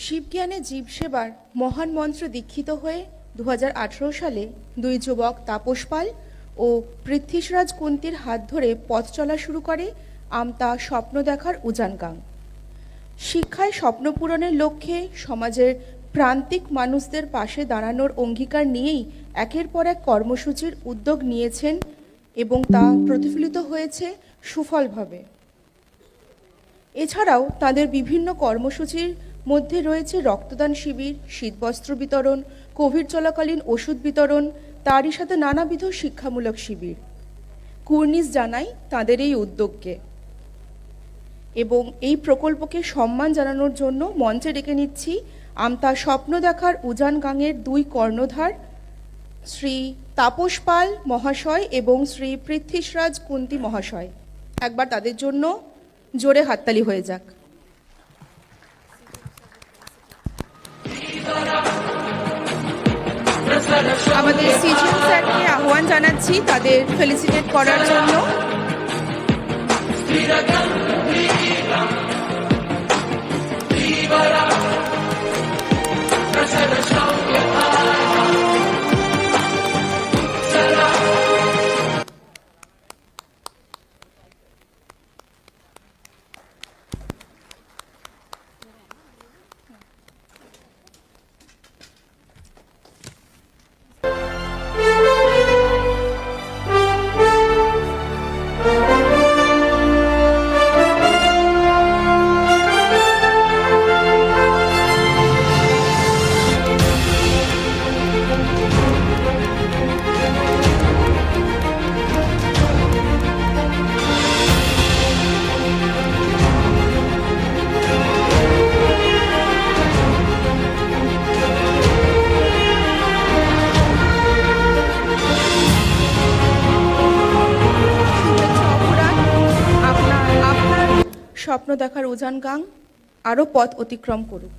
শিবজ্ঞানে জীব সেবার মহান মন্ত্র দীক্ষিত হয়ে 2018 সালে দুই যুবক তাপস পাল ও পৃথ্বীশরাজ কুন্তির হাত ধরে পথ চলা শুরু করে আমতা স্বপ্ন দেখার উজান গাং। শিক্ষায় স্বপ্ন পূরণের লক্ষ্যে সমাজের প্রান্তিক মানুষদের পাশে দাঁড়ানোর অঙ্গীকার নিয়েই একের পর এক কর্মসূচির উদ্যোগ নিয়েছেন এবং তা প্রতিফলিত হয়েছে সুফলভাবে। এছাড়াও তাদের বিভিন্ন কর্মসূচির মধ্যে রয়েছে রক্তদান শিবির, শীতবস্ত্র বিতরণ, কোভিড চলাকালীন ওষুধ বিতরণ, তারই সাথে নানাবিধ শিক্ষামূলক শিবির। কুর্নিশ জানাই তাদের এই উদ্যোগকে এবং এই প্রকল্পকে সম্মান জানানোর জন্য মঞ্চে ডেকে নিচ্ছি আমতা স্বপ্ন দেখার উজান গাঙের দুই কর্ণধার শ্রী তাপস পাল মহাশয় এবং শ্রী পৃথ্বীশরাজ কুন্তি মহাশয়। একবার তাদের জন্য জোরে হাততালি হয়ে যাক। আমাদের সিজিএম স্যারকে আহ্বান জানাচ্ছি তাদের ফেলিসিটেট করার জন্য। স্বপ্ন দেখার উজান গাং আরও পথ অতিক্রম করুক।